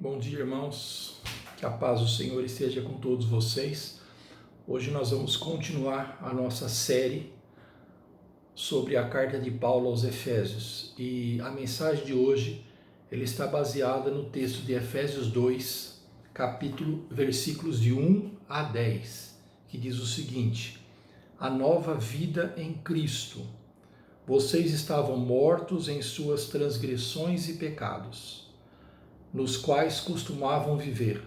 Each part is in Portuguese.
Bom dia, irmãos. Que a paz do Senhor esteja com todos vocês. Hoje nós vamos continuar a nossa série sobre a carta de Paulo aos Efésios. E a mensagem de hoje, ele está baseada no texto de Efésios 2, versículos de 1 a 10, que diz o seguinte: a nova vida em Cristo. Vocês estavam mortos em suas transgressões e pecados, nos quais costumavam viver,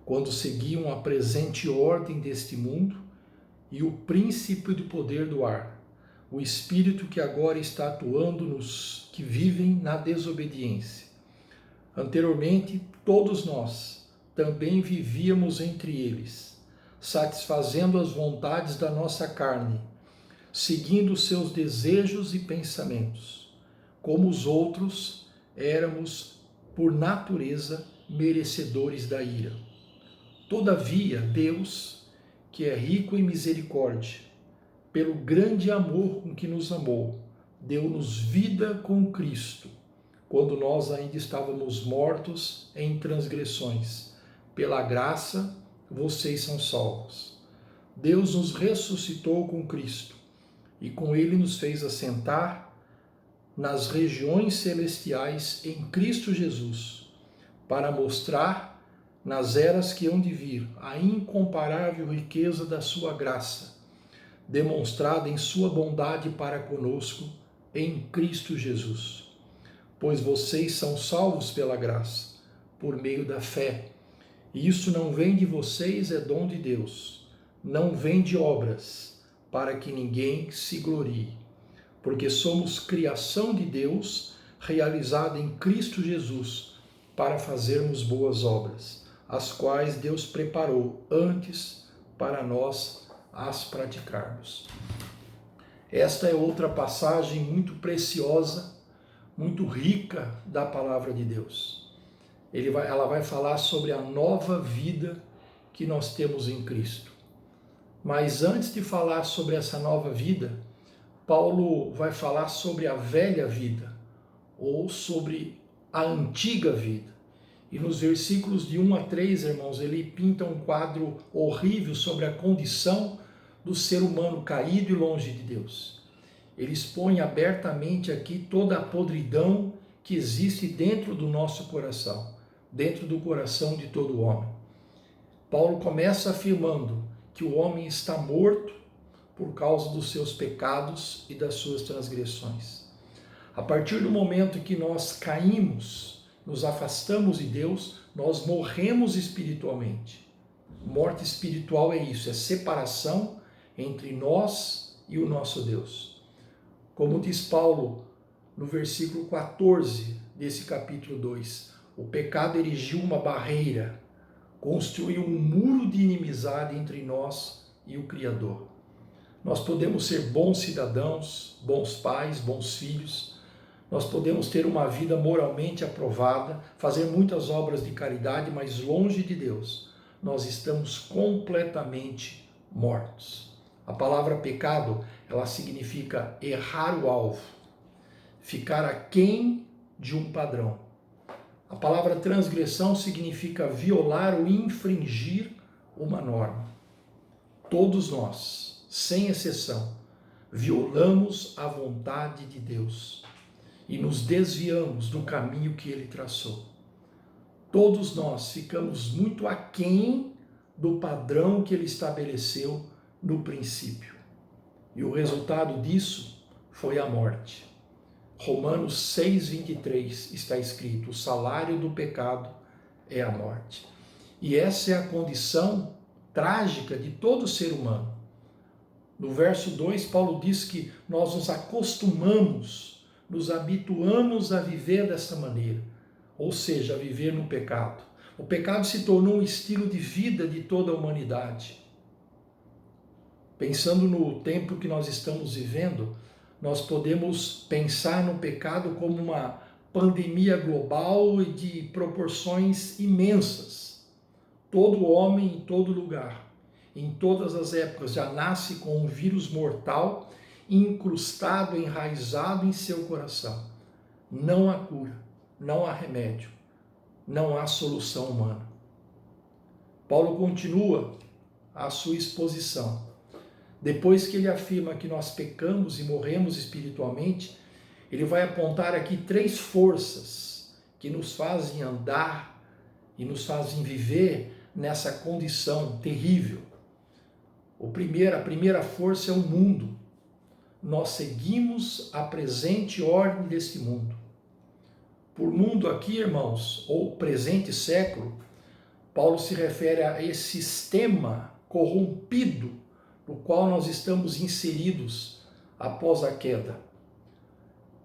quando seguiam a presente ordem deste mundo e o príncipe do poder do ar, o espírito que agora está atuando nos que vivem na desobediência. Anteriormente, todos nós também vivíamos entre eles, satisfazendo as vontades da nossa carne, seguindo seus desejos e pensamentos. Como os outros, éramos por natureza merecedores da ira. Todavia, Deus, que é rico em misericórdia, pelo grande amor com que nos amou, deu-nos vida com Cristo, quando nós ainda estávamos mortos em transgressões. Pela graça, vocês são salvos. Deus nos ressuscitou com Cristo e com ele nos fez assentar nas regiões celestiais em Cristo Jesus, para mostrar nas eras que hão de vir a incomparável riqueza da sua graça, demonstrada em sua bondade para conosco em Cristo Jesus. Pois vocês são salvos pela graça, por meio da fé. E isso não vem de vocês, é dom de Deus. Não vem de obras, para que ninguém se glorie. Porque somos criação de Deus, realizada em Cristo Jesus, para fazermos boas obras, as quais Deus preparou antes para nós as praticarmos. Esta é outra passagem muito preciosa, muito rica da palavra de Deus. Ela vai falar sobre a nova vida que nós temos em Cristo. Mas antes de falar sobre essa nova vida, Paulo vai falar sobre a velha vida, ou sobre a antiga vida. E nos versículos de 1 a 3, irmãos, ele pinta um quadro horrível sobre a condição do ser humano caído e longe de Deus. Ele expõe abertamente aqui toda a podridão que existe dentro do nosso coração, dentro do coração de todo homem. Paulo começa afirmando que o homem está morto por causa dos seus pecados e das suas transgressões. A partir do momento que nós caímos, nos afastamos de Deus, nós morremos espiritualmente. Morte espiritual é isso, é separação entre nós e o nosso Deus. Como diz Paulo no versículo 14 desse capítulo 2, o pecado erigiu uma barreira, construiu um muro de inimizade entre nós e o Criador. Nós podemos ser bons cidadãos, bons pais, bons filhos. Nós podemos ter uma vida moralmente aprovada, fazer muitas obras de caridade, mas longe de Deus, nós estamos completamente mortos. A palavra pecado, ela significa errar o alvo, ficar aquém de um padrão. A palavra transgressão significa violar ou infringir uma norma. Todos nós, sem exceção, violamos a vontade de Deus e nos desviamos do caminho que Ele traçou. Todos nós ficamos muito aquém do padrão que Ele estabeleceu no princípio. E o resultado disso foi a morte. Romanos 6,23 está escrito: o salário do pecado é a morte. E essa é a condição trágica de todo ser humano. No verso 2, Paulo diz que nós nos acostumamos, nos habituamos a viver dessa maneira, ou seja, a viver no pecado. O pecado se tornou um estilo de vida de toda a humanidade. Pensando no tempo que nós estamos vivendo, nós podemos pensar no pecado como uma pandemia global e de proporções imensas. Todo homem em todo lugar, em todas as épocas, já nasce com um vírus mortal incrustado, enraizado em seu coração. Não há cura, não há remédio. não há solução humana. Paulo continua a sua exposição. Depois que ele afirma que nós pecamos e morremos espiritualmente, ele vai apontar aqui 3 forças que nos fazem andar e nos fazem viver nessa condição terrível. A primeira força é o mundo. Nós seguimos a presente ordem deste mundo. Por mundo aqui, irmãos, ou presente século, Paulo se refere a esse sistema corrompido no qual nós estamos inseridos após a queda.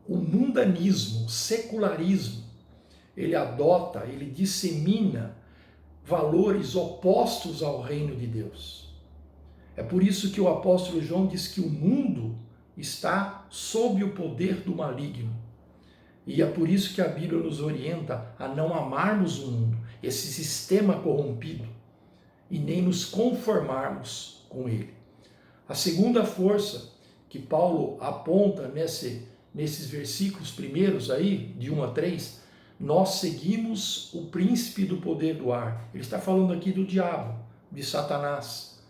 O mundanismo, o secularismo, ele adota, ele dissemina valores opostos ao reino de Deus. É por isso que o apóstolo João diz que o mundo está sob o poder do maligno. E é por isso que a Bíblia nos orienta a não amarmos o mundo, esse sistema corrompido, e nem nos conformarmos com ele. A segunda força que Paulo aponta nesses versículos primeiros aí, de 1 a 3, nós seguimos o príncipe do poder do ar. Ele está falando aqui do diabo, de Satanás,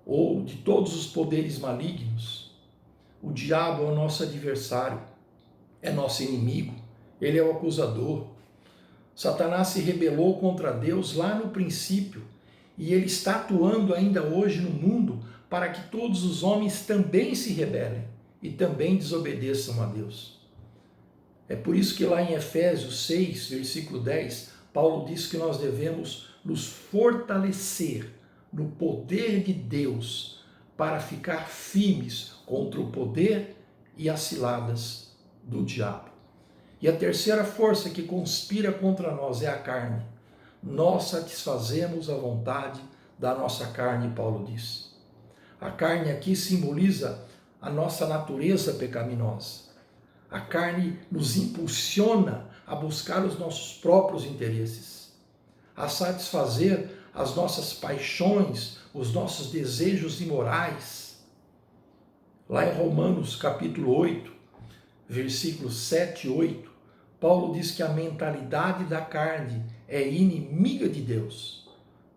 ou de todos os poderes malignos. O diabo é o nosso adversário, é nosso inimigo, ele é o acusador. Satanás se rebelou contra Deus lá no princípio, e ele está atuando ainda hoje no mundo para que todos os homens também se rebelem e também desobedeçam a Deus. É por isso que lá em Efésios 6, versículo 10, Paulo diz que nós devemos nos fortalecer no poder de Deus para ficar firmes contra o poder e as ciladas do diabo. E a terceira força que conspira contra nós é a carne. Nós satisfazemos a vontade da nossa carne, Paulo diz. A carne aqui simboliza a nossa natureza pecaminosa. A carne nos impulsiona a buscar os nossos próprios interesses, a satisfazer as nossas paixões, os nossos desejos imorais. Lá em Romanos capítulo 8, versículos 7 e 8, Paulo diz que a mentalidade da carne é inimiga de Deus.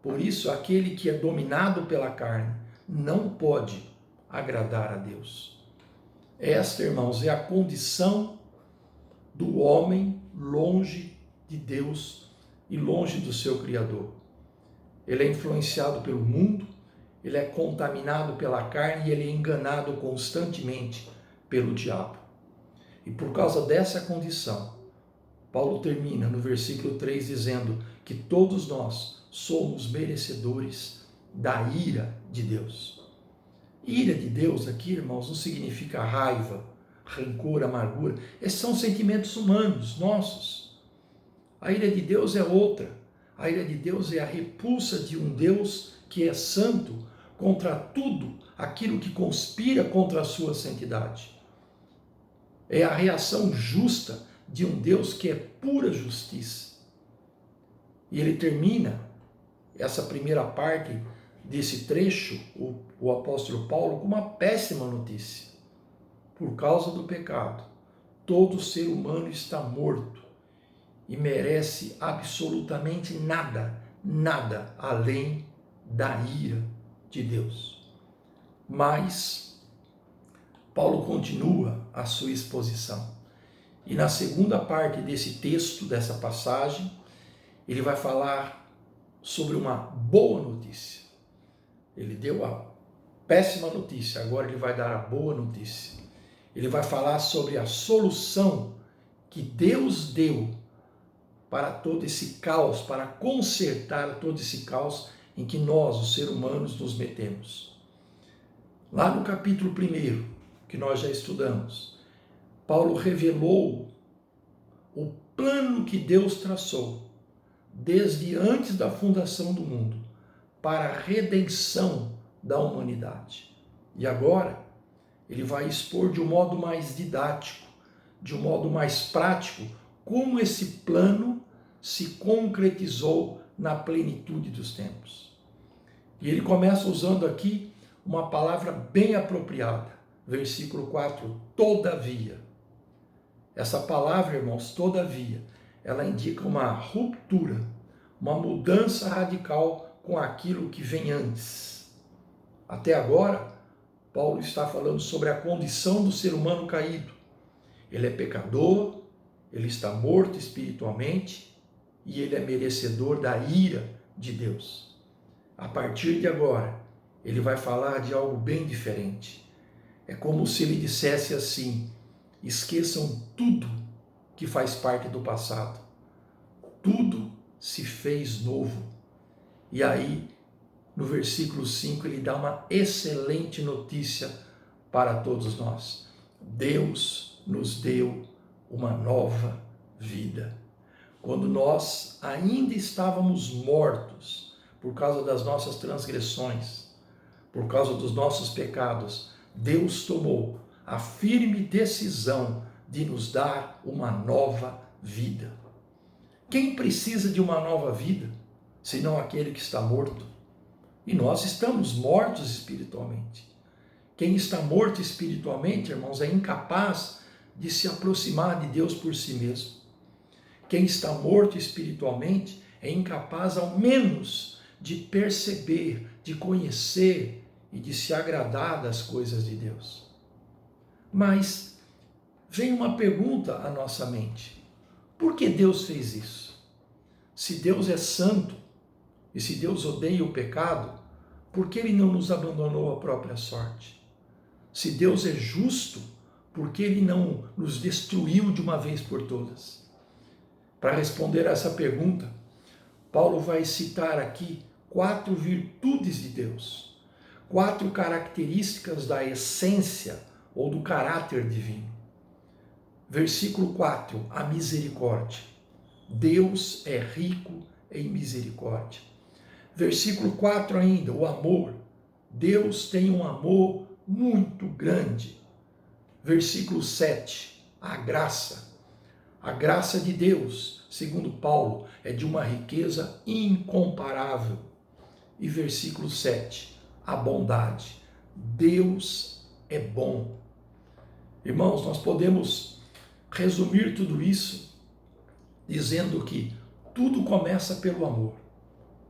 Por isso, aquele que é dominado pela carne não pode agradar a Deus. Esta, irmãos, é a condição do homem longe de Deus e longe do seu Criador. Ele é influenciado pelo mundo, ele é contaminado pela carne e ele é enganado constantemente pelo diabo. E por causa dessa condição, Paulo termina no versículo 3 dizendo que todos nós somos merecedores da ira de Deus. Ira de Deus aqui, irmãos, não significa raiva, rancor, amargura. Esses são sentimentos humanos, nossos. A ira de Deus é outra. A ira de Deus é a repulsa de um Deus que é santo contra tudo aquilo que conspira contra a sua santidade. É a reação justa de um Deus que é pura justiça. E ele termina essa primeira parte desse trecho, o apóstolo Paulo, com uma péssima notícia. Por causa do pecado, todo ser humano está morto e merece absolutamente nada, nada além da ira de Deus. Mas Paulo continua a sua exposição. E na segunda parte desse texto, dessa passagem, ele vai falar sobre uma boa notícia. Ele deu a péssima notícia, agora ele vai dar a boa notícia. Ele vai falar sobre a solução que Deus deu para todo esse caos, para consertar todo esse caos em que nós, os seres humanos, nos metemos. Lá no capítulo 1, que nós já estudamos, Paulo revelou o plano que Deus traçou desde antes da fundação do mundo para a redenção da humanidade. E agora ele vai expor de um modo mais didático, de um modo mais prático, como esse plano se concretizou na plenitude dos tempos. E ele começa usando aqui uma palavra bem apropriada, versículo 4, todavia. Essa palavra, irmãos, todavia, ela indica uma ruptura, uma mudança radical com aquilo que vem antes. Até agora, Paulo está falando sobre a condição do ser humano caído. Ele é pecador, ele está morto espiritualmente e ele é merecedor da ira de Deus. A partir de agora, ele vai falar de algo bem diferente. É como se ele dissesse assim: esqueçam tudo que faz parte do passado. Tudo se fez novo. E aí, no versículo 5, ele dá uma excelente notícia para todos nós. Deus nos deu uma nova vida. Quando nós ainda estávamos mortos por causa das nossas transgressões, por causa dos nossos pecados, Deus tomou a firme decisão de nos dar uma nova vida. Quem precisa de uma nova vida, senão aquele que está morto? E nós estamos mortos espiritualmente. Quem está morto espiritualmente, irmãos, é incapaz de se aproximar de Deus por si mesmo. Quem está morto espiritualmente é incapaz, ao menos, de perceber, de conhecer e de se agradar das coisas de Deus. Mas vem uma pergunta à nossa mente: por que Deus fez isso? Se Deus é santo e se Deus odeia o pecado, por que Ele não nos abandonou à própria sorte? Se Deus é justo, por que Ele não nos destruiu de uma vez por todas? Para responder a essa pergunta, Paulo vai citar aqui 4 virtudes de Deus, 4 características da essência ou do caráter divino. Versículo 4, a misericórdia. Deus é rico em misericórdia. Versículo 4 ainda, o amor. Deus tem um amor muito grande. Versículo 7, a graça. A graça de Deus, segundo Paulo, é de uma riqueza incomparável. E versículo 7, a bondade. Deus é bom. Irmãos, nós podemos resumir tudo isso dizendo que tudo começa pelo amor,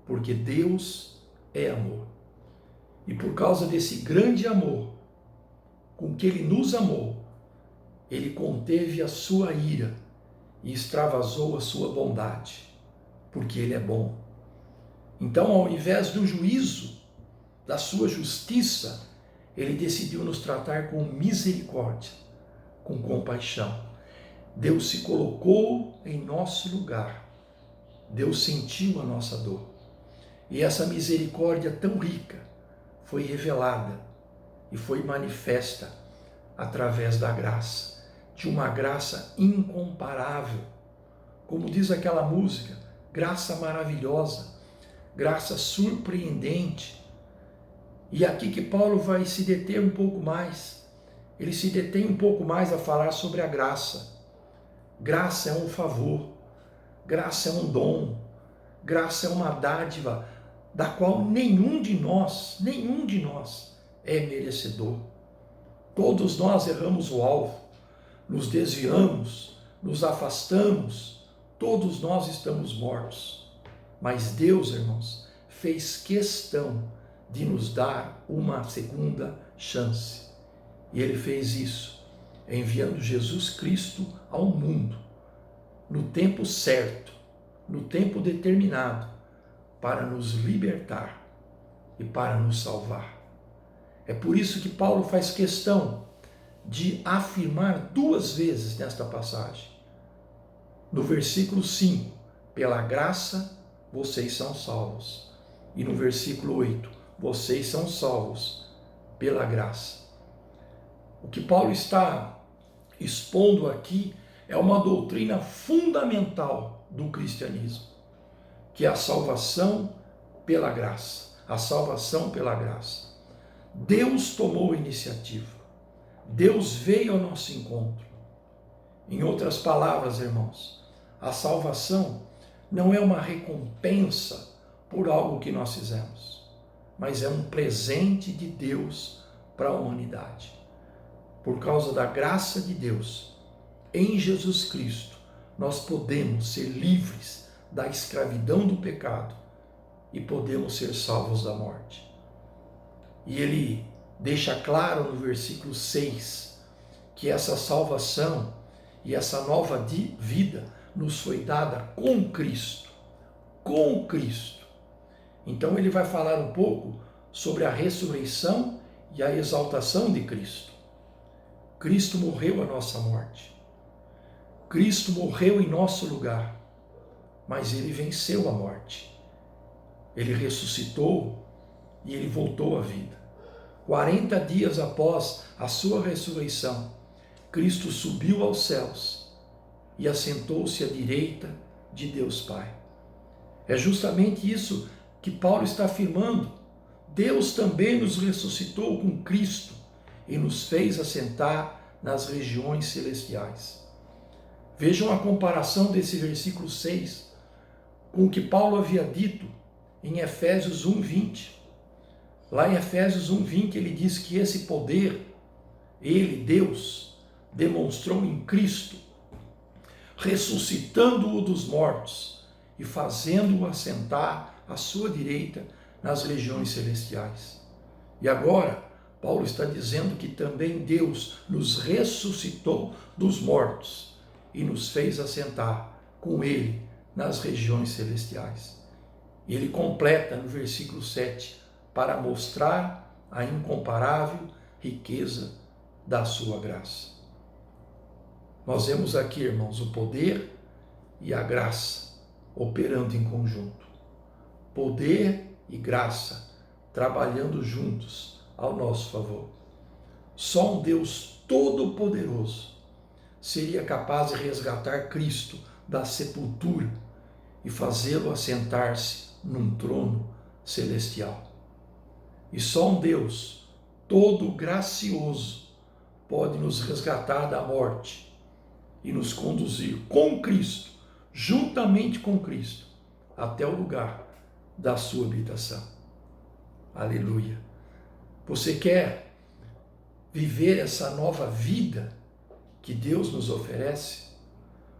porque Deus é amor. E por causa desse grande amor com que Ele nos amou, Ele conteve a sua ira e extravasou a sua bondade, porque Ele é bom. Então, ao invés do juízo, da sua justiça, Ele decidiu nos tratar com misericórdia, com compaixão. Deus se colocou em nosso lugar. Deus sentiu a nossa dor. E essa misericórdia tão rica foi revelada e foi manifesta através da graça, de uma graça incomparável. Como diz aquela música, graça maravilhosa, graça surpreendente. E aqui que Paulo vai se deter um pouco mais. Ele se detém um pouco mais a falar sobre a graça. Graça é um favor, graça é um dom, graça é uma dádiva da qual nenhum de nós é merecedor. Todos nós erramos o alvo, nos desviamos, nos afastamos, todos nós estamos mortos. Mas Deus, irmãos, fez questão de nos dar uma segunda chance. E Ele fez isso enviando Jesus Cristo ao mundo, no tempo certo, no tempo determinado, para nos libertar e para nos salvar. É por isso que Paulo faz questão de afirmar 2 vezes nesta passagem. No versículo 5, pela graça vocês são salvos. E no versículo 8, vocês são salvos pela graça. O que Paulo está expondo aqui é uma doutrina fundamental do cristianismo, que é a salvação pela graça. A salvação pela graça. Deus tomou a iniciativa. Deus veio ao nosso encontro. Em outras palavras, irmãos, a salvação não é uma recompensa por algo que nós fizemos, mas é um presente de Deus para a humanidade. Por causa da graça de Deus, em Jesus Cristo, nós podemos ser livres da escravidão do pecado e podemos ser salvos da morte. E ele deixa claro no versículo 6 que essa salvação e essa nova vida nos foi dada com Cristo. Com Cristo. Então ele vai falar um pouco sobre a ressurreição e a exaltação de Cristo. Cristo morreu a nossa morte. Cristo morreu em nosso lugar, mas ele venceu a morte. Ele ressuscitou e ele voltou à vida. 40 dias após a sua ressurreição, Cristo subiu aos céus e assentou-se à direita de Deus Pai. É justamente isso que Paulo está afirmando. Deus também nos ressuscitou com Cristo e nos fez assentar nas regiões celestiais. Vejam a comparação desse versículo 6 com o que Paulo havia dito em Efésios 1:20. Lá em Efésios 1:20 ele diz que esse poder, ele, Deus, demonstrou em Cristo, ressuscitando-o dos mortos e fazendo-o assentar à sua direita nas regiões celestiais. E agora, Paulo está dizendo que também Deus nos ressuscitou dos mortos e nos fez assentar com ele nas regiões celestiais. E ele completa no versículo 7, para mostrar a incomparável riqueza da sua graça. Nós vemos aqui, irmãos, o poder e a graça operando em conjunto. Poder e graça trabalhando juntos ao nosso favor. Só um Deus todo-poderoso seria capaz de resgatar Cristo da sepultura e fazê-lo assentar-se num trono celestial. E só um Deus todo gracioso pode nos resgatar da morte e nos conduzir com Cristo, juntamente com Cristo, até o lugar da sua habitação. Aleluia! Você quer viver essa nova vida que Deus nos oferece?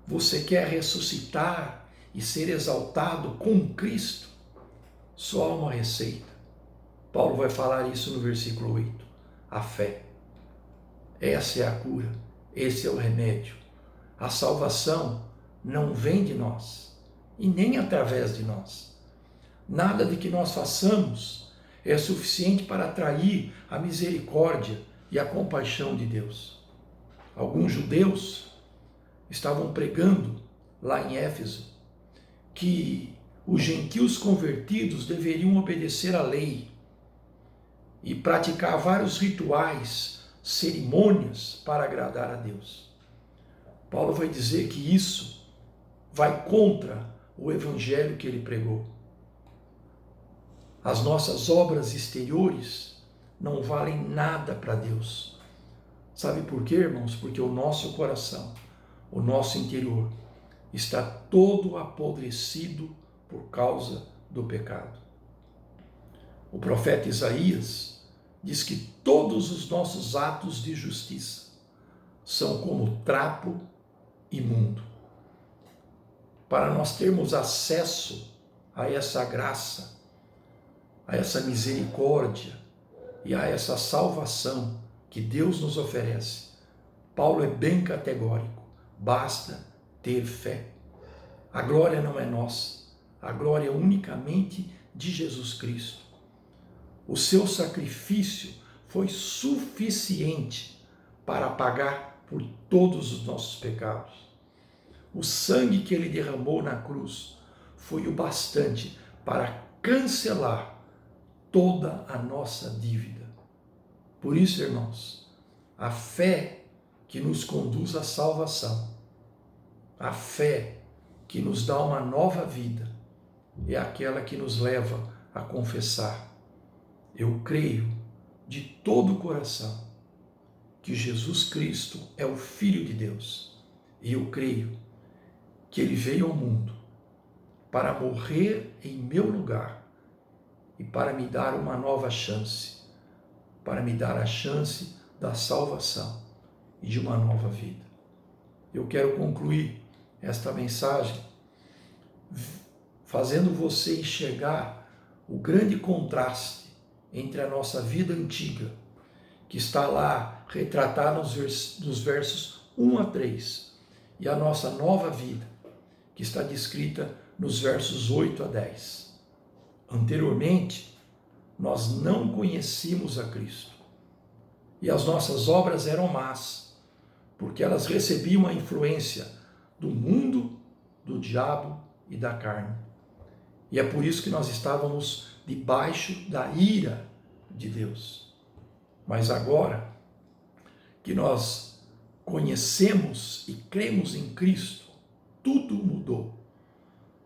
Você quer ressuscitar e ser exaltado com Cristo? Só há uma receita. Paulo vai falar isso no versículo 8. A fé. Essa é a cura. Esse é o remédio. A salvação não vem de nós e nem através de nós. Nada de que nós façamos é suficiente para atrair a misericórdia e a compaixão de Deus. Alguns judeus estavam pregando lá em Éfeso que os gentios convertidos deveriam obedecer à lei e praticar vários rituais, cerimônias para agradar a Deus. Paulo vai dizer que isso vai contra o evangelho que ele pregou. As nossas obras exteriores não valem nada para Deus. Sabe por quê, irmãos? Porque o nosso coração, o nosso interior, está todo apodrecido por causa do pecado. O profeta Isaías diz que todos os nossos atos de justiça são como trapo imundo. Para nós termos acesso a essa graça, a essa misericórdia e a essa salvação que Deus nos oferece, Paulo é bem categórico. Basta ter fé. A glória não é nossa. A glória é unicamente de Jesus Cristo. O seu sacrifício foi suficiente para pagar por todos os nossos pecados. O sangue que ele derramou na cruz foi o bastante para cancelar toda a nossa dívida. Por isso, irmãos, a fé que nos conduz à salvação, a fé que nos dá uma nova vida, é aquela que nos leva a confessar: eu creio de todo o coração que Jesus Cristo é o Filho de Deus, e eu creio que ele veio ao mundo para morrer em meu lugar e para me dar uma nova chance, para me dar a chance da salvação e de uma nova vida. Eu quero concluir esta mensagem fazendo você enxergar o grande contraste entre a nossa vida antiga, que está lá retratada nos versos 1 a 3, e a nossa nova vida, que está descrita nos versos 8 a 10. Anteriormente, nós não conhecíamos a Cristo, e as nossas obras eram más, porque elas recebiam a influência do mundo, do diabo e da carne. E é por isso que nós estávamos debaixo da ira de Deus. Mas agora que nós conhecemos e cremos em Cristo, tudo mudou.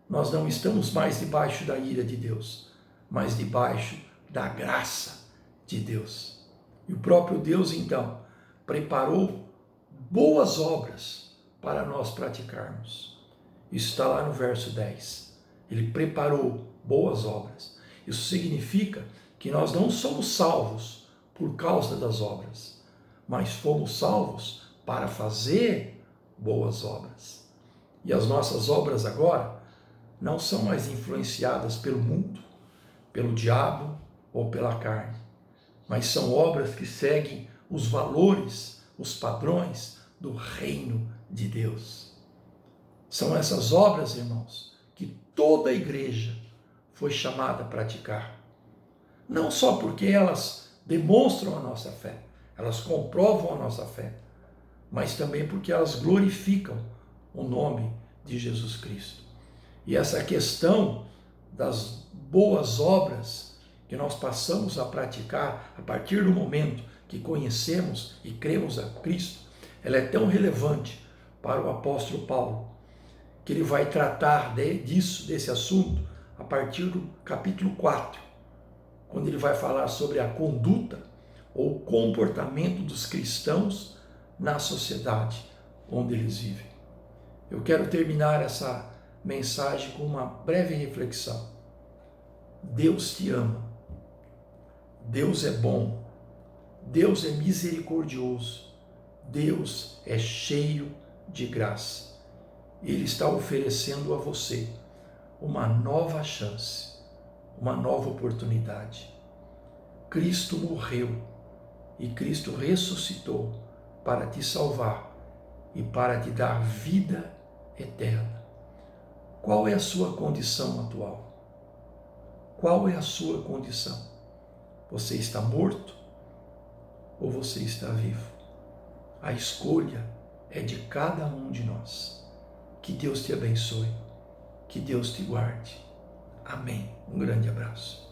Nós não estamos mais debaixo da ira de Deus, mas debaixo da graça de Deus. E o próprio Deus, então, preparou boas obras para nós praticarmos. Isso está lá no verso 10. Ele preparou boas obras. Isso significa que nós não somos salvos por causa das obras, mas fomos salvos para fazer boas obras. E as nossas obras agora não são mais influenciadas pelo mundo, pelo diabo ou pela carne, mas são obras que seguem os valores, os padrões do reino de Deus. São essas obras, irmãos, que toda a igreja foi chamada a praticar. Não só porque elas demonstram a nossa fé, elas comprovam a nossa fé, mas também porque elas glorificam o nome de Jesus Cristo. E essa questão das boas obras que nós passamos a praticar a partir do momento que conhecemos e cremos a Cristo, ela é tão relevante para o apóstolo Paulo, que ele vai tratar desse assunto a partir do capítulo 4, quando ele vai falar sobre a conduta ou comportamento dos cristãos na sociedade onde eles vivem. Eu quero terminar essa mensagem com uma breve reflexão. Deus te ama, Deus é bom, Deus é misericordioso, Deus é cheio de graça. Ele está oferecendo a você uma nova chance, uma nova oportunidade. Cristo morreu e Cristo ressuscitou para te salvar e para te dar vida eterna. Qual é a sua condição atual? Qual é a sua condição? Você está morto ou você está vivo? A escolha é de cada um de nós. Que Deus te abençoe, que Deus te guarde. Amém. Um grande abraço.